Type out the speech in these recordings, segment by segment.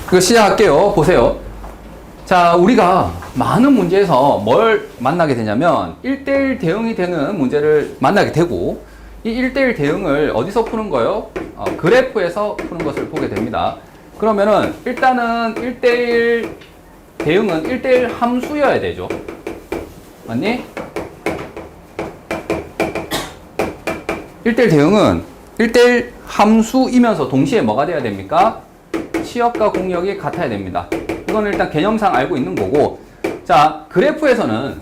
그 시작할게요. 보세요. 자, 우리가 많은 문제에서 뭘 만나게 되냐면 1대1 대응이 되는 문제를 만나게 되고 이 1대1 대응을 어디서 푸는 거요? 그래프에서 푸는 것을 보게 됩니다. 그러면은 일단은 1대1 대응은 1대1 함수여야 되죠. 맞니? 1대1 대응은 1대1 함수이면서 동시에 뭐가 돼야 됩니까? 치역과 공역이 같아야 됩니다. 이건 일단 개념상 알고 있는 거고, 자, 그래프에서는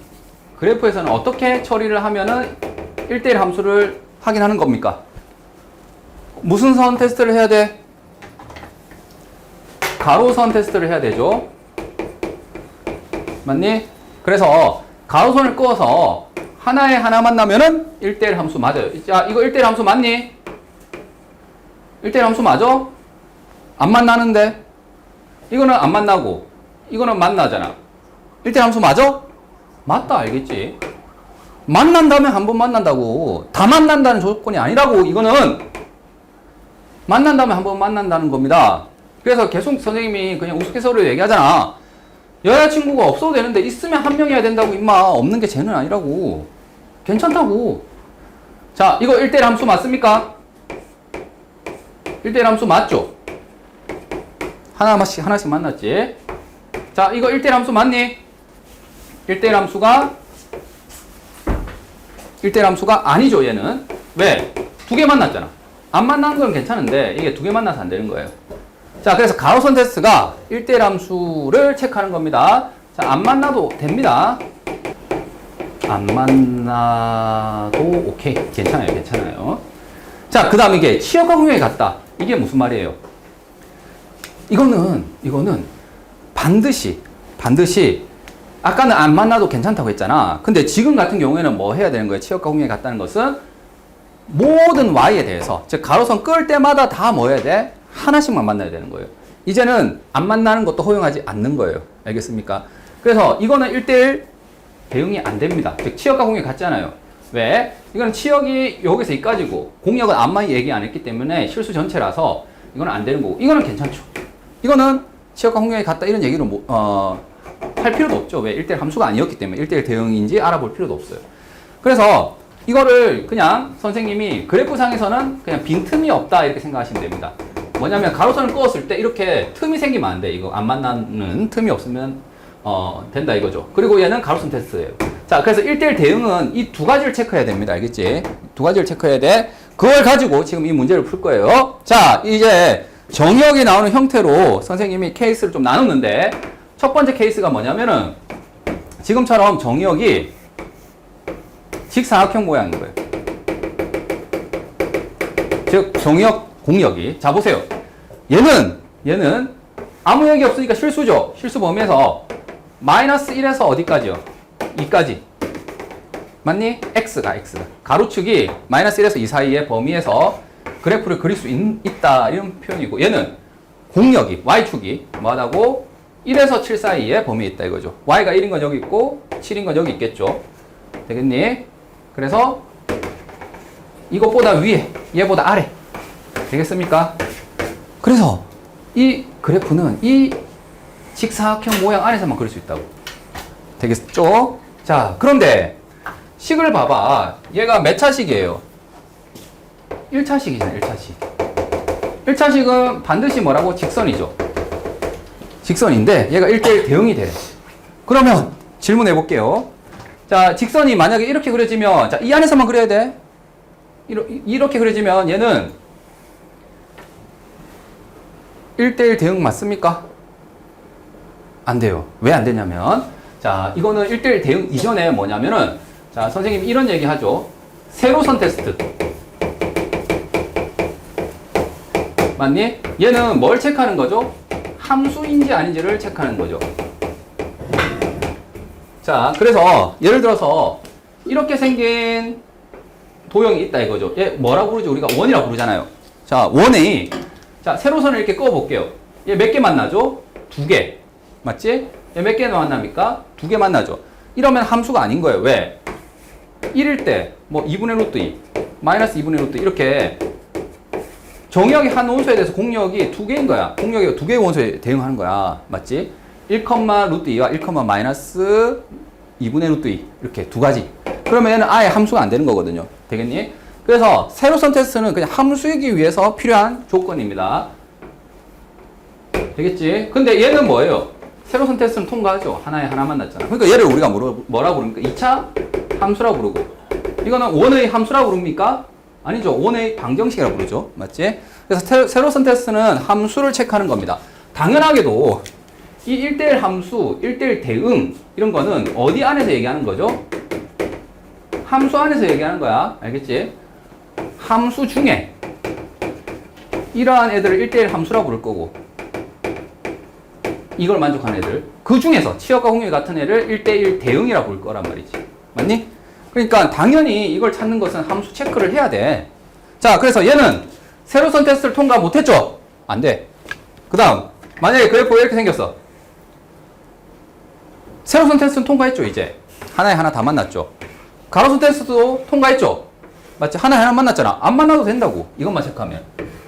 어떻게 처리를 하면은 1대1 함수를 확인하는 겁니까? 무슨 선 테스트를 해야 돼? 가로선 테스트를 해야 되죠. 맞니? 그래서 가로선을 그어서 하나에 하나 만나면은 1대1 함수 맞아요. 자, 이거 1대1 함수 맞니? 1대1 함수 맞아? 안 만나는데? 이거는 안 만나고 이거는 만나잖아. 1대1 함수 맞아? 맞다 알겠지? 만난다면 한 번 만난다고. 다 만난다는 조건이 아니라고. 이거는 만난다면 한 번 만난다는 겁니다. 그래서 계속 선생님이 그냥 우스갯소리로 얘기하잖아. 여자친구가 없어도 되는데 있으면 한 명이어야 된다고. 임마, 없는 게 죄는 아니라고. 괜찮다고. 자, 이거 1대1 함수 맞습니까? 1대1 함수 맞죠? 하나씩 만났지? 자, 이거 1대1 함수 맞니? 1대1 함수가 아니죠, 얘는. 왜? 두 개 만났잖아. 안 만나는 건 괜찮은데 이게 두 개 만나서 안 되는 거예요. 자, 그래서 가로선 테스트가 1대1 함수를 체크하는 겁니다. 자, 안 만나도 됩니다. 안 만나도 오케이. 괜찮아요. 자, 그 다음 이게 치역과 공역이 같다. 이게 무슨 말이에요? 이거는 반드시 아까는 안 만나도 괜찮다고 했잖아. 근데 지금 같은 경우에는 뭐 해야 되는 거예요? 치역과 공역이 같다는 것은 모든 y에 대해서, 즉 가로선 끌 때마다 다 뭐 해야 돼? 하나씩만 만나야 되는 거예요. 이제는 안 만나는 것도 허용하지 않는 거예요. 알겠습니까? 그래서 이거는 1대1 대응이 안 됩니다. 즉 치역과 공역이 같잖아요. 왜? 이거는 치역이 여기서 여기까지고 공역은 암만 얘기 안 했기 때문에 실수 전체라서 이거는 안 되는 거고, 이거는 괜찮죠. 이거는 치역과 공역이 같다 이런 얘기를 할 필요도 없죠. 왜? 1대1 함수가 아니었기 때문에 1대1 대응인지 알아볼 필요도 없어요. 그래서 이거를 그냥 선생님이 그래프상에서는 그냥 빈틈이 없다 이렇게 생각하시면 됩니다. 뭐냐면 가로선을 그었을 때 이렇게 틈이 생기면 안 돼. 이거 안 만나는 틈이 없으면 된다 이거죠. 그리고 얘는 가로선 테스트예요. 자, 그래서 1대1 대응은 이 두 가지를 체크해야 됩니다. 알겠지? 두 가지를 체크해야 돼. 그걸 가지고 지금 이 문제를 풀 거예요. 자, 이제 정의역이 나오는 형태로 선생님이 케이스를 좀 나눴는데, 첫 번째 케이스가 뭐냐면은 지금처럼 정의역이 직사각형 모양인 거예요. 즉 정의역 공역이, 자 보세요. 얘는 아무 얘기 없으니까 실수죠. 실수 범위에서 마이너스 1에서 어디까지요? 2까지. 맞니? x가 가로축이 마이너스 1에서 2 사이의 범위에서 그래프를 그릴 수 있다 이런 표현이고, 얘는 공역이 y축이 뭐하다고? 1에서 7 사이의 범위에 있다 이거죠. y가 1인 건 여기 있고 7인 건 여기 있겠죠. 되겠니? 그래서 이것보다 위에, 얘보다 아래. 되겠습니까? 그래서 이 그래프는 이 직사각형 모양 안에서만 그릴 수 있다고. 되겠죠? 자, 그런데 식을 봐봐. 얘가 몇 차식이에요? 1차식이잖아, 1차식. 1차식은 반드시 뭐라고? 직선이죠. 직선인데 얘가 1대1 대응이 돼. 그러면 질문해 볼게요. 자, 직선이 만약에 이렇게 그려지면, 자, 이 안에서만 그려야 돼. 이렇게 그려지면 얘는 1대1 대응 맞습니까? 안 돼요. 왜 안 되냐면, 자, 이거는 1대1 대응 이전에 뭐냐면은, 자, 선생님이 이런 얘기 하죠. 세로선 테스트. 맞니? 얘는 뭘 체크하는 거죠? 함수인지 아닌지를 체크하는 거죠. 자, 그래서 예를 들어서 이렇게 생긴 도형이 있다 이거죠. 얘 뭐라고 부르지? 우리가 원이라고 부르잖아요. 자, 원이, 자, 세로선을 이렇게 그어 볼게요. 얘 몇 개 만나죠? 두 개. 맞지? 얘 몇 개 만납니까? 두 개 만나죠. 이러면 함수가 아닌 거예요. 왜? 1일 때 뭐 2분의 루트 2, 마이너스 2분의 루트 이렇게 정의역이 한 원소에 대해서 공역이 두 개인 거야. 공역이 두 개의 원소에 대응하는 거야. 맞지? 1, 루트 2와 1, 마이너스 2분의 루트 2. 이렇게 두 가지. 그러면 얘는 아예 함수가 안 되는 거거든요. 되겠니? 그래서 세로선 테스트는 그냥 함수이기 위해서 필요한 조건입니다. 되겠지? 근데 얘는 뭐예요? 세로선 테스트는 통과하죠. 하나에 하나만 났잖아. 그러니까 얘를 우리가 뭐라고 부릅니까? 2차 함수라고 부르고. 이거는 원의 함수라고 부릅니까? 아니죠. 원의 방정식이라고 부르죠. 맞지? 그래서 세로선 테스트는 함수를 체크하는 겁니다. 당연하게도 이 1대1 함수, 1대1 대응 이런 거는 어디 안에서 얘기하는 거죠? 함수 안에서 얘기하는 거야. 알겠지? 함수 중에 이러한 애들을 1대1 함수라고 부를 거고 이걸 만족하는 애들 그 중에서 치역과 공역이 같은 애를 1대1 대응이라고 부를 거란 말이지. 맞니? 그러니까 당연히 이걸 찾는 것은 함수 체크를 해야 돼. 자, 그래서 얘는 세로선 테스트를 통과 못했죠? 안 돼. 그 다음 만약에 그래프가 이렇게 생겼어. 세로선 테스트는 통과했죠. 이제 하나에 하나 다 만났죠. 가로선 테스트도 통과했죠. 맞지? 하나에 하나 만났잖아. 안 만나도 된다고. 이것만 체크하면.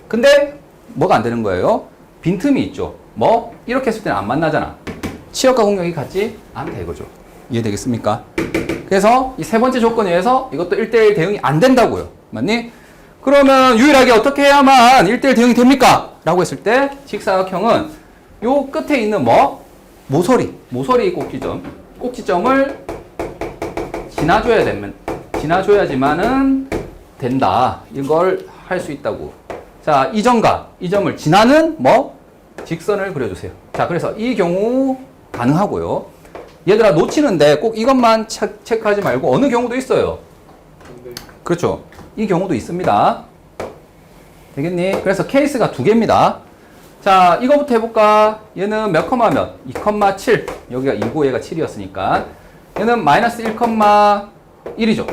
근데 뭐가 안 되는 거예요? 빈틈이 있죠. 뭐? 이렇게 했을 때는 안 만나잖아. 치역과 공역이 같지 않다 이거죠. 이해되겠습니까? 그래서 이 세 번째 조건에 의해서 이것도 1대1 대응이 안 된다고요. 맞니? 그러면 유일하게 어떻게 해야만 1대1 대응이 됩니까? 라고 했을 때 직사각형은 요 끝에 있는 뭐? 모서리 꼭지점을 지나줘야지만은 된다. 이걸 할 수 있다고. 자, 이 점을 지나는 뭐? 직선을 그려주세요. 자, 그래서 이 경우 가능하고요. 얘들아 놓치는데 꼭 이것만 체크하지 말고 어느 경우도 있어요. 그렇죠. 이 경우도 있습니다. 되겠니? 그래서 케이스가 두 개입니다. 자, 이거부터 해볼까? 얘는 몇 컴마 몇? 2,7. 여기가 2고 얘가 7이었으니까. 얘는 마이너스 1,1이죠.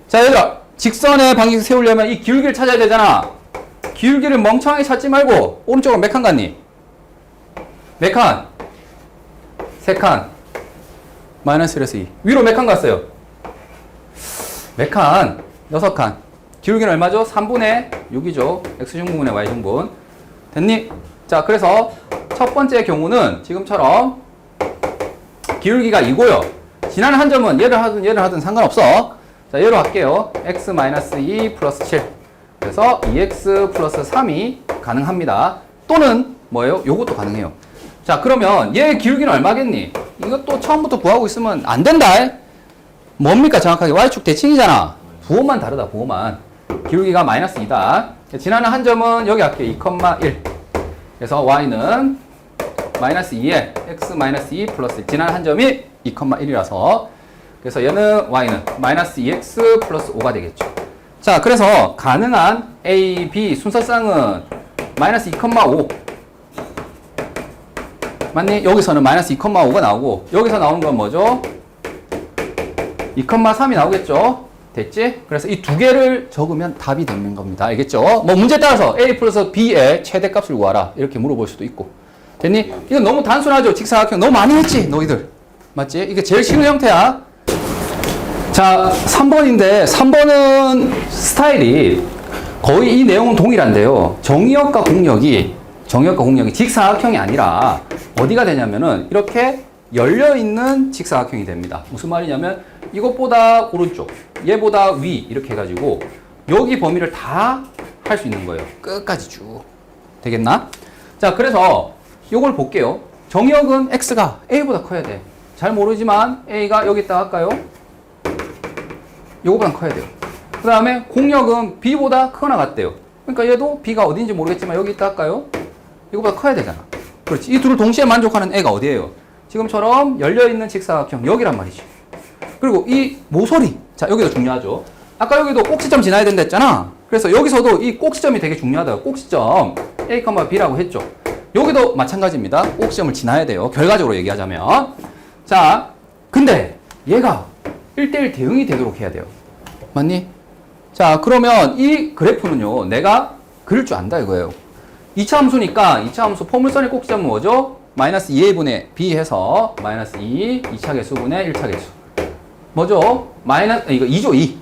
자, 얘들아. 직선의 방향 세우려면 이 기울기를 찾아야 되잖아. 기울기를 멍청하게 찾지 말고 오른쪽으로 몇 칸 갔니? 몇 칸? 3칸. 마이너스 1에서 2. 위로 몇 칸 갔어요? 몇 칸? 6칸. 기울기는 얼마죠? 3분의 6이죠. x증분의 y증분. 됐니? 자, 그래서 첫 번째 경우는 지금처럼 기울기가 2고요. 지나는 한 점은 얘를 하든 상관없어. 자, 얘로 할게요. x-2 플러스 7. 그래서 2x 플러스 3이 가능합니다. 또는 뭐예요? 요것도 가능해요. 자, 그러면 얘 기울기는 얼마겠니? 이것도 처음부터 구하고 있으면 안 된다. 뭡니까? 정확하게 y축 대칭이잖아. 부호만 다르다. 부호만. 기울기가 마이너스 2다. 지나는 한 점은 여기 할게요. 2,1. 그래서 y는 마이너스 2에 x-2 플러스 1. 지나는 한 점이 2,1이라서 그래서 얘는 y는 마이너스 2x 플러스 5가 되겠죠. 자, 그래서 가능한 a, b 순서쌍은 마이너스 2,5 맞니? 여기서는 마이너스 2,5가 나오고 여기서 나오는 건 뭐죠? 2,3이 나오겠죠? 됐지? 그래서 이 두 개를 적으면 답이 되는 겁니다. 알겠죠? 뭐 문제에 따라서 a 플러스 b의 최대값을 구하라 이렇게 물어볼 수도 있고. 됐니? 이건 너무 단순하죠? 직사각형 너무 많이 했지? 너희들. 맞지? 이게 제일 쉬운 형태야. 자, 3번인데 3번은 스타일이 거의 이 내용은 동일한데요. 정의역과 공역이 직사각형이 아니라 어디가 되냐면은 이렇게 열려있는 직사각형이 됩니다. 무슨 말이냐면 이것보다 오른쪽, 얘보다 위 이렇게 해가지고 여기 범위를 다 할 수 있는 거예요. 끝까지 쭉. 되겠나? 자, 그래서 이걸 볼게요. 정의역은 x가 a보다 커야 돼. 잘 모르지만 a가 여기 있다 할까요? 요거보다 커야 돼요. 그 다음에 공역은 b보다 크거나 같대요. 그러니까 얘도 b가 어딘지 모르겠지만 여기 있다 할까요? 이거보다 커야 되잖아. 그렇지. 이 둘을 동시에 만족하는 애가 어디예요? 지금처럼 열려있는 직사각형 여기란 말이지. 그리고 이 모서리. 자, 여기도 중요하죠. 아까 여기도 꼭지점 지나야 된다 했잖아. 그래서 여기서도 이 꼭지점이 되게 중요하다. 꼭지점 A, B라고 했죠. 여기도 마찬가지입니다. 꼭지점을 지나야 돼요. 결과적으로 얘기하자면. 자, 근데 얘가 1대1 대응이 되도록 해야 돼요. 맞니? 자, 그러면 이 그래프는요. 내가 그릴 줄 안다 이거예요. 2차 함수니까 2차 함수 포물선의 꼭지점은 뭐죠? 마이너스 2a분의 b 해서 마이너스 2, 2차 개수분의 1차 개수. 뭐죠? 이거 2죠, 2.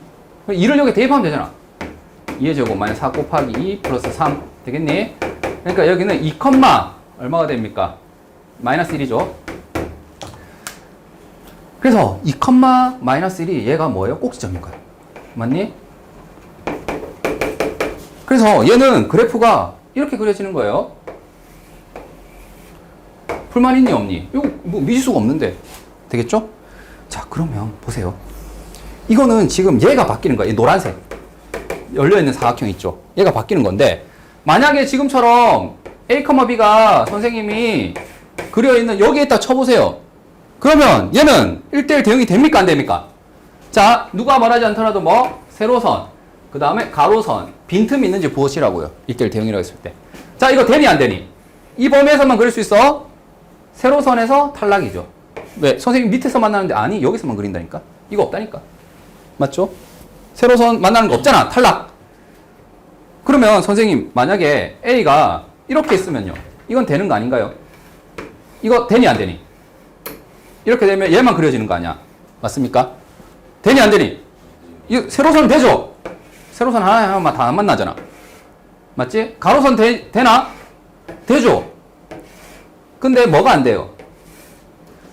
2를 여기 대입하면 되잖아. 2의 제곱 마이너스 4 곱하기 2 플러스 3 되겠니? 그러니까 여기는 2, 얼마가 됩니까? 마이너스 1이죠. 그래서 2, 마이너스 1이 얘가 뭐예요? 꼭지점인 거야. 맞니? 그래서 얘는 그래프가 이렇게 그려지는 거예요. 불만 있니 없니? 이거 뭐 미지수가 없는데. 되겠죠? 자, 그러면 보세요. 이거는 지금 얘가 바뀌는 거야. 이 노란색. 열려있는 사각형 있죠? 얘가 바뀌는 건데, 만약에 지금처럼 A, B가 선생님이 그려있는 여기에다 쳐보세요. 그러면 얘는 1대1 대응이 됩니까? 안 됩니까? 자, 누가 말하지 않더라도 뭐, 세로선, 그 다음에 가로선, 빈틈이 있는지 보시라고요. 1대1 대응이라고 했을 때. 자, 이거 되니 안 되니? 이 범위에서만 그릴 수 있어? 세로선에서 탈락이죠. 왜? 선생님 밑에서 만나는데 아니, 여기서만 그린다니까? 이거 없다니까. 맞죠? 세로선 만나는 거 없잖아. 탈락. 그러면 선생님 만약에 A가 이렇게 있으면요. 이건 되는 거 아닌가요? 이거 되니 안 되니? 이렇게 되면 얘만 그려지는 거 아니야? 맞습니까? 되니 안 되니? 이 세로선 되죠? 세로선 하나만 다 안 만나잖아. 맞지? 가로선 되나? 되죠? 근데 뭐가 안 돼요?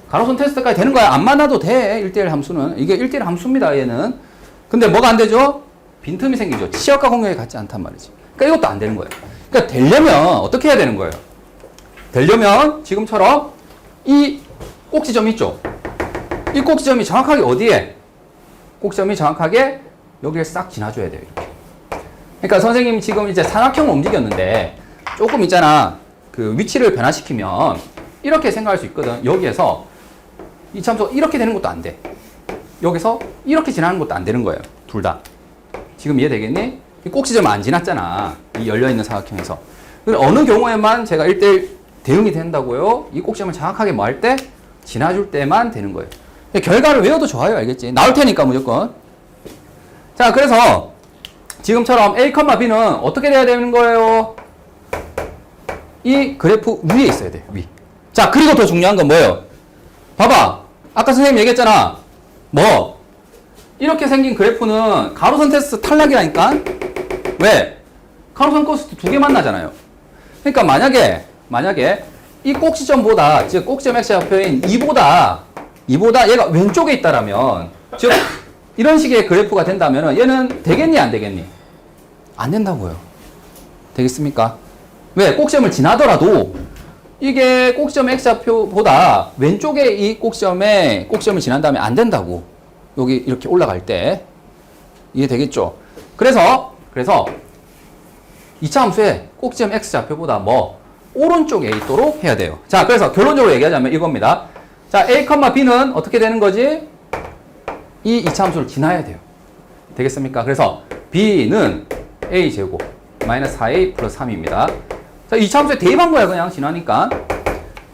가로선 테스트까지 되는 거야. 안 만나도 돼. 1대1 함수는. 이게 1대1 함수입니다. 얘는. 근데 뭐가 안 되죠? 빈틈이 생기죠. 치역과 공역이 같지 않단 말이지. 그러니까 이것도 안 되는 거예요. 그러니까 되려면 어떻게 해야 되는 거예요? 되려면 지금처럼 이 꼭지점 있죠? 이 꼭지점이 정확하게 어디에? 꼭지점이 정확하게 여기를 싹 지나줘야 돼요. 이렇게. 그러니까 선생님이 지금 이제 삼각형을 움직였는데 조금 있잖아. 그 위치를 변화시키면 이렇게 생각할 수 있거든. 여기에서 이 참수 이렇게 되는 것도 안 돼. 여기서 이렇게 지나는 것도 안 되는 거예요. 둘 다. 지금 이해되겠니? 이 꼭지점 안 지났잖아. 이 열려있는 사각형에서. 어느 경우에만 제가 1대1 대응이 된다고요? 이 꼭지점을 정확하게 뭐 할 때? 지나줄 때만 되는 거예요. 결과를 외워도 좋아요. 알겠지? 나올 테니까 무조건. 자, 그래서 지금처럼 A, B는 어떻게 돼야 되는 거예요? 이 그래프 위에 있어야 돼요. 위. 자, 그리고 더 중요한 건 뭐예요? 봐봐. 아까 선생님 얘기했잖아. 뭐? 이렇게 생긴 그래프는 가로선 테스트 탈락이라니까? 왜? 가로선 코스트 두 개 만나잖아요. 그러니까 만약에 이 꼭지점보다, 즉 꼭지점 X좌표인 2보다 얘가 왼쪽에 있다라면, 즉 이런 식의 그래프가 된다면 얘는 되겠니 안 되겠니? 안 된다고요. 되겠습니까? 왜? 꼭지점을 지나더라도 이게 꼭지점 X좌표보다 왼쪽에 이 꼭지점을 지난 다음에 안 된다고. 여기 이렇게 올라갈 때. 이해되겠죠? 그래서 2차 함수에 꼭지점 X좌표보다 뭐 오른쪽에 있도록 해야 돼요. 자, 그래서 결론적으로 얘기하자면 이겁니다. 자, A, B는 어떻게 되는 거지? 이 2차 함수를 지나야 돼요. 되겠습니까? 그래서 B는 A제곱 마이너스 4A 플러스 3입니다. 자, 2차 함수에 대입한 거야. 그냥 지나니까.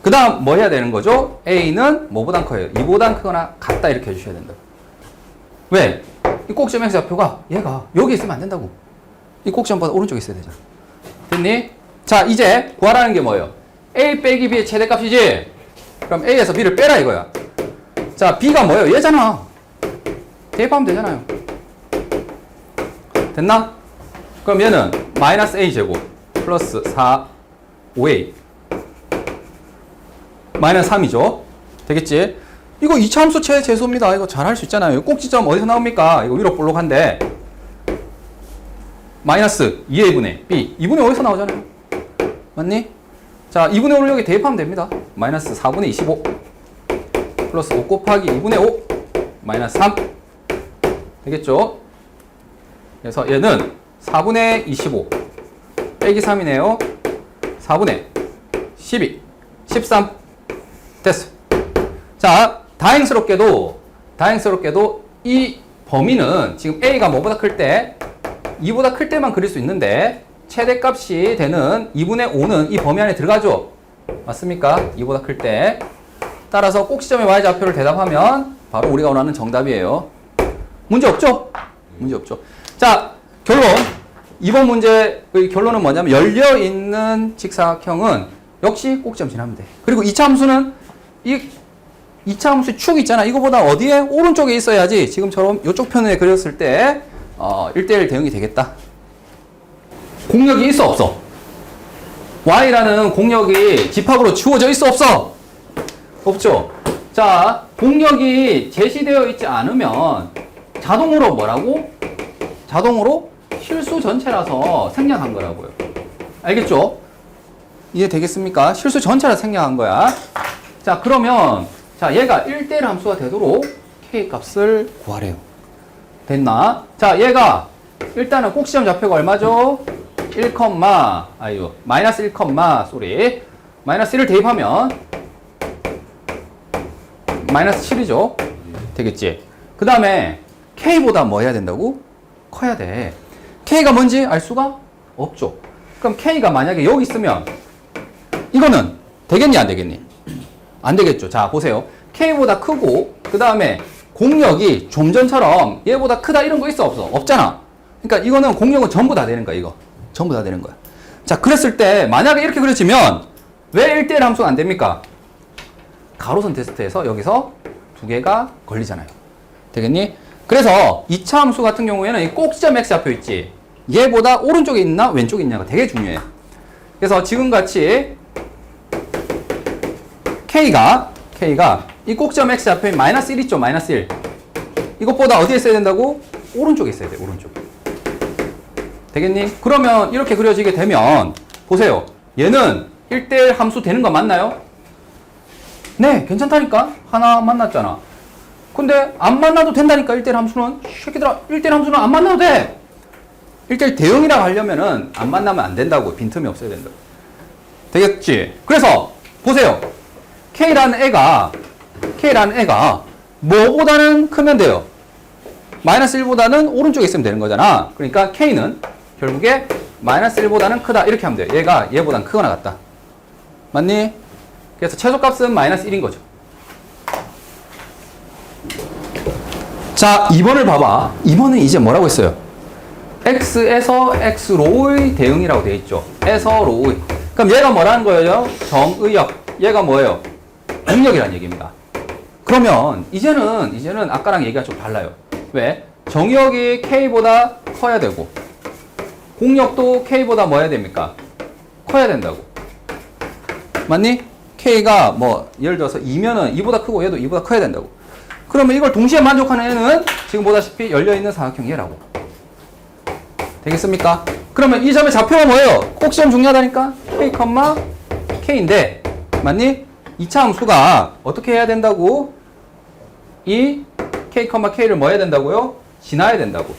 그 다음 뭐 해야 되는 거죠? A는 뭐보단 커요? 2보단 크거나 같다 이렇게 해주셔야 된다. 왜? 이 꼭지점 X좌표가 얘가 여기 있으면 안 된다고. 이 꼭지점보다 오른쪽에 있어야 되잖아. 됐니? 자, 이제 구하라는 게 뭐예요? A 빼기 B의 최대값이지? 그럼 A에서 B를 빼라 이거야. 자, B가 뭐예요? 얘잖아. 대입하면 되잖아요. 됐나? 그럼 얘는 마이너스 A제곱 플러스 5A 마이너스 3이죠. 되겠지? 이거 2차 함수 최소입니다. 이거 잘 할 수 있잖아요. 꼭지점 어디서 나옵니까? 이거 위로 볼록한데 마이너스 2A분의 B 2분의 5에서 나오잖아요. 맞니? 자, 2분의 5를 여기 대입하면 됩니다. 마이너스 4분의 25 플러스 5 곱하기 2분의 5 마이너스 3 되겠죠? 그래서 얘는 4분의 25 빼기 3이네요. 4분의 12 13 됐어. 자, 다행스럽게도 이 범위는 지금 A가 뭐보다 클 때 2보다 클 때만 그릴 수 있는데 최대값이 되는 2분의 5는 이 범위 안에 들어가죠? 맞습니까? 2보다 클 때. 따라서 꼭지점의 y좌표를 대답하면 바로 우리가 원하는 정답이에요. 문제 없죠? 문제 없죠. 자, 결론. 이번 문제의 결론은 뭐냐면 열려있는 직사각형은 역시 꼭지점 지나면 돼. 그리고 2차 함수는 이 2차 함수의 축 있잖아. 이거보다 어디에? 오른쪽에 있어야지 지금처럼 이쪽 편에 그렸을 때 1대1 대응이 되겠다. 공력이 있어 없어? y라는 공역이 집합으로 주어져 있어 없어? 없죠. 자, 공역이 제시되어 있지 않으면 자동으로 뭐라고? 자동으로 실수 전체라서 생략한 거라고요. 알겠죠? 이해되겠습니까? 실수 전체라서 생략한 거야. 자, 그러면 자, 얘가 1대1 함수가 되도록 k 값을 구하래요. 됐나? 자, 얘가 일단은 꼭지점 좌표가 얼마죠? 1, 마이너스 1, 마이너스 1을 대입하면 마이너스 7이죠. 되겠지? 그 다음에 k보다 뭐 해야 된다고? 커야 돼. k가 뭔지 알 수가 없죠. 그럼 k가 만약에 여기 있으면 이거는 되겠니 안 되겠니? 안 되겠죠. 자, 보세요. k보다 크고 그 다음에 공역이 좀 전처럼 얘보다 크다 이런 거 있어 없어? 없잖아. 그러니까 이거는 공역은 전부 다 되는 거야. 이거 전부 다 되는 거야. 자, 그랬을 때 만약에 이렇게 그려지면 왜 1대1 함수가 안 됩니까? 가로선 테스트에서 여기서 두 개가 걸리잖아요. 되겠니? 그래서 2차 함수 같은 경우에는 이 꼭지점 x 좌표 있지. 얘보다 오른쪽에 있나 왼쪽에 있냐가 되게 중요해. 그래서 지금같이 K가 이 꼭지점 x 좌표인 마이너스 1 있죠. 마이너스 1. 이것보다 어디에 있어야 된다고? 오른쪽에 있어야 돼. 오른쪽. 되겠니? 그러면 이렇게 그려지게 되면 보세요. 얘는 1대1 함수 되는 거 맞나요? 네, 괜찮다니까? 하나 만났잖아. 근데 안 만나도 된다니까. 1대1 함수는. 새끼들아, 1대1 함수는 안 만나도 돼. 1대1 대응이라고 하려면은 안 만나면 안 된다고. 빈틈이 없어야 된다고. 되겠지? 그래서 보세요. K라는 애가 뭐보다는 크면 돼요? 마이너스 1보다는 오른쪽에 있으면 되는 거잖아. 그러니까 K는 결국에 마이너스 1보다는 크다. 이렇게 하면 돼요. 얘가 얘보다는 크거나 같다. 맞니? 그래서 최소값은 마이너스 1인 거죠. 자, 2번을 봐봐. 2번은 이제 뭐라고 했어요? x에서 x로의 대응이라고 되어 있죠. 에서 로의. 그럼 얘가 뭐라는 거예요? 정의역. 얘가 뭐예요? 공역이라는 얘기입니다. 그러면 이제는 아까랑 얘기가 좀 달라요. 왜? 정의역이 k보다 커야 되고 공역도 k보다 뭐 해야 됩니까? 커야 된다고. 맞니? k가 뭐 예를 들어서 2면은 2보다 크고 얘도 2보다 커야 된다고. 그러면 이걸 동시에 만족하는 애는 지금 보다시피 열려있는 사각형 얘라고. 되겠습니까? 그러면 이 점의 좌표가 뭐예요? 꼭지점 중요하다니까? k, k인데 맞니? 2차 함수가 어떻게 해야 된다고? 이 k, k를 뭐 해야 된다고요? 지나야 된다고.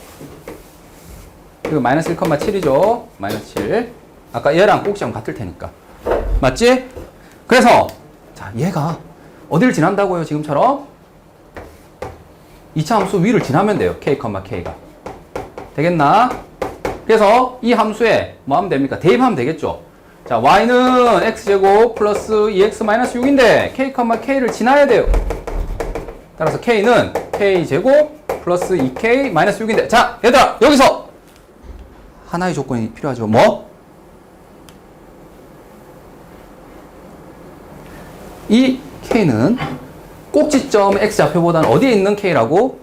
이거 마이너스 1,7이죠. 마이너스 7. 아까 얘랑 꼭지점 같을 테니까. 맞지? 그래서 자, 얘가 어디를 지난다고요? 지금처럼 2차 함수 위를 지나면 돼요. k, k가. 되겠나? 그래서 이 함수에 뭐 하면 됩니까? 대입하면 되겠죠. 자, y는 x제곱 플러스 2x 마이너스 6인데 k, k를 지나야 돼요. 따라서 k는 k제곱 플러스 2k 마이너스 6인데 자, 얘들아 여기서 하나의 조건이 필요하죠. 뭐? 이 k는 꼭지점 x좌표보다는 어디에 있는 k라고?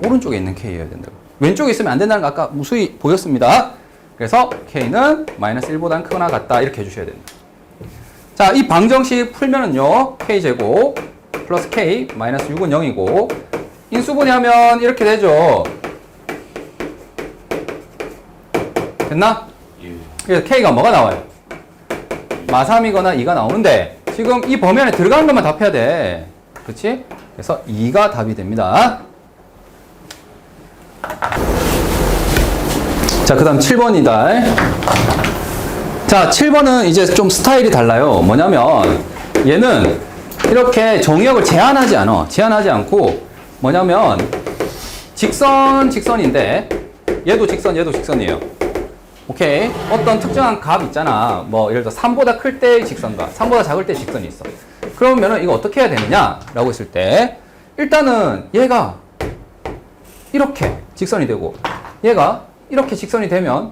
오른쪽에 있는 k여야 된다고. 왼쪽에 있으면 안 된다는 거 아까 무수히 보였습니다. 그래서 k는 마이너스 1보다는 크거나 같다. 이렇게 해주셔야 됩니다. 자, 이 방정식 풀면은요. k제곱 플러스 k 마이너스 6은 0이고 인수분해하면 이렇게 되죠. 됐나? 그래서 k가 뭐가 나와요? 마3이거나 2가 나오는데 지금 이 범위 안에 들어가는 것만 답해야 돼. 그렇지? 그래서 2가 답이 됩니다. 자, 그 다음 7번이다. 자, 7번은 이제 좀 스타일이 달라요. 뭐냐면 얘는 이렇게 정의역을 제한하지 않고 뭐냐면 직선인데 얘도 직선이에요. 오케이. 어떤 특정한 값 있잖아. 뭐 예를 들어 3보다 클 때의 직선과 3보다 작을 때의 직선이 있어. 그러면은 이거 어떻게 해야 되느냐라고 했을 때 일단은 얘가 이렇게 직선이 되고 얘가 이렇게 직선이 되면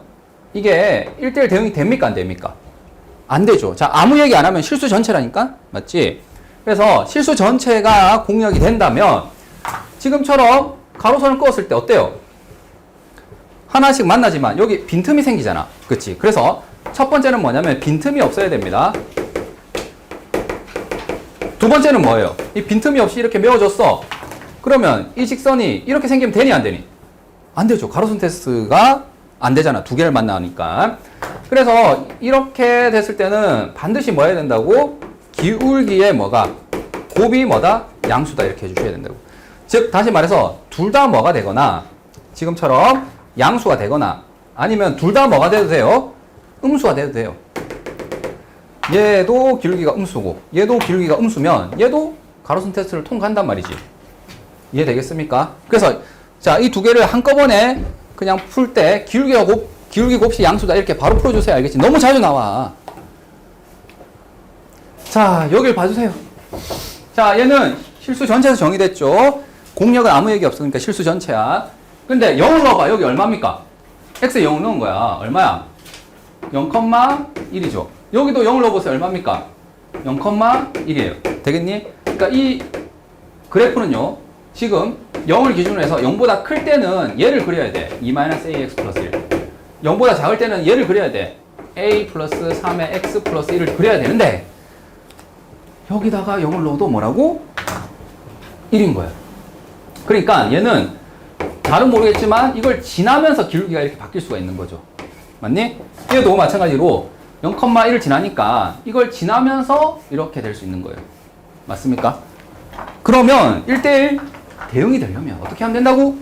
이게 1대1 대응이 됩니까? 안 됩니까? 안 되죠. 자, 아무 얘기 안 하면 실수 전체라니까? 맞지? 그래서 실수 전체가 공역이 된다면 지금처럼 가로선을 그었을 때 어때요? 하나씩 만나지만 여기 빈틈이 생기잖아. 그치? 그래서 첫 번째는 뭐냐면 빈틈이 없어야 됩니다. 두 번째는 뭐예요? 이 빈틈이 없이 이렇게 메워줬어. 그러면 이 직선이 이렇게 생기면 되니 안 되니? 안 되죠. 가로선 테스트가 안 되잖아. 두 개를 만나니까. 그래서 이렇게 됐을 때는 반드시 뭐 해야 된다고? 기울기의 뭐가? 곱이 뭐다? 양수다. 이렇게 해주셔야 된다고. 즉 다시 말해서 둘 다 뭐가 되거나 지금처럼 양수가 되거나 아니면 둘 다 뭐가 돼도 돼요? 음수가 돼도 돼요. 얘도 기울기가 음수고 얘도 기울기가 음수면 얘도 가로선 테스트를 통과한단 말이지. 이해되겠습니까? 그래서 자, 이 두 개를 한꺼번에 그냥 풀 때 기울기 곱이 양수다 이렇게 바로 풀어주세요. 알겠지? 너무 자주 나와. 자, 여길 봐주세요. 자, 얘는 실수 전체에서 정의됐죠? 공역은 아무 얘기 없으니까 실수 전체야. 근데 0을 넣어봐. 여기 얼마입니까? x에 0을 넣은 거야. 얼마야? 0,1이죠. 여기도 0을 넣어보세요. 얼마입니까? 0,1이에요. 되겠니? 그러니까 이 그래프는요. 지금 0을 기준으로 해서 0보다 클 때는 얘를 그려야 돼. 2-ax 플러스 1. 0보다 작을 때는 얘를 그려야 돼. a 플러스 3의 x 플러스 1을 그려야 되는데 여기다가 0을 넣어도 뭐라고? 1인 거야. 그러니까 얘는 잘은 모르겠지만 이걸 지나면서 기울기가 이렇게 바뀔 수가 있는 거죠. 맞니? 얘도 마찬가지로 0,1을 지나니까 이걸 지나면서 이렇게 될 수 있는 거예요. 맞습니까? 그러면 1대1 대응이 되려면 어떻게 하면 된다고?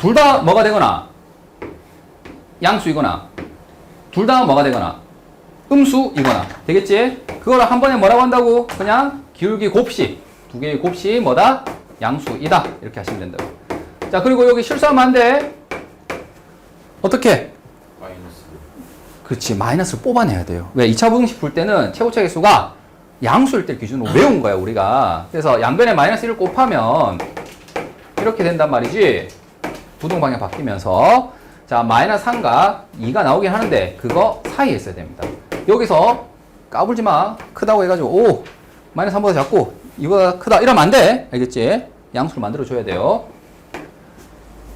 둘 다 뭐가 되거나 양수이거나 둘 다 뭐가 되거나 음수이거나 되겠지? 그걸 한 번에 뭐라고 한다고? 그냥 기울기 곱식 두 개의 곱식 뭐다? 양수이다 이렇게 하시면 된다고. 자, 그리고 여기 실수하면 안 돼. 어떻게? 마이너스. 그렇지, 마이너스를 뽑아내야 돼요. 왜? 2차 부등식 풀 때는 최고차 계수가 양수일 때 기준으로 외운 거야 우리가. 그래서 양변에 마이너스 1을 곱하면 이렇게 된단 말이지. 부등 방향 바뀌면서 자, 마이너스 3과 2가 나오긴 하는데 그거 사이에 있어야 됩니다. 여기서 까불지 마. 크다고 해가지고 오 마이너스 3보다 작고 이거보다 크다 이러면 안 돼. 알겠지? 양수를 만들어 줘야 돼요.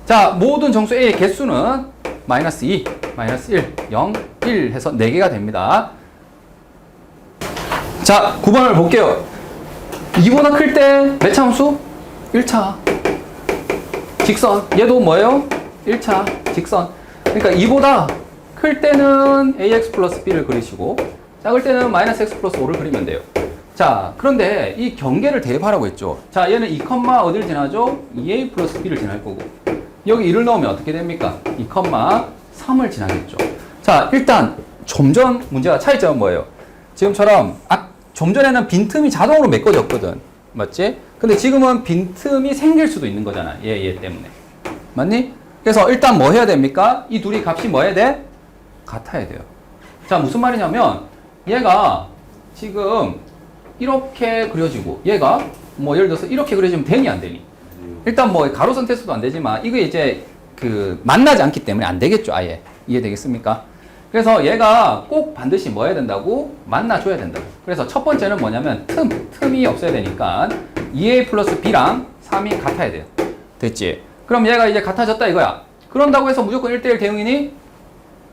자, 모든 정수 A의 개수는 마이너스 2, 마이너스 1, 0, 1 해서 4개가 됩니다. 자, 9번을 볼게요. 2보다 클 때 몇 차 함수? 1차. 직선. 얘도 뭐예요? 1차. 직선. 그러니까 2보다 클 때는 ax 플러스 b를 그리시고 작을 때는 마이너스 x 플러스 5를 그리면 돼요. 자, 그런데 이 경계를 대입하라고 했죠. 자, 얘는 2, 어디를 지나죠? 2a 플러스 b를 지날 거고 여기 1을 넣으면 어떻게 됩니까? 2, 3을 지나겠죠. 자, 일단 좀 전 문제와 차이점은 뭐예요? 지금처럼 좀 전에는 빈틈이 자동으로 메꿔졌거든. 맞지? 근데 지금은 빈틈이 생길 수도 있는 거잖아. 얘 때문에. 맞니? 그래서 일단 뭐 해야 됩니까? 이 둘이 값이 뭐 해야 돼? 같아야 돼요. 자, 무슨 말이냐면 얘가 지금 이렇게 그려지고 얘가 뭐 예를 들어서 이렇게 그려지면 되니 안 되니? 일단 뭐 가로선 테스트도 안 되지만 이게 이제 그 만나지 않기 때문에 안 되겠죠. 아예. 이해되겠습니까? 그래서 얘가 꼭 반드시 뭐 해야 된다고? 만나줘야 된다고. 그래서 첫 번째는 뭐냐면 틈이 없어야 되니까 2a 플러스 b랑 3이 같아야 돼요. 됐지? 그럼 얘가 이제 같아졌다 이거야. 그런다고 해서 무조건 1대1 대응이니?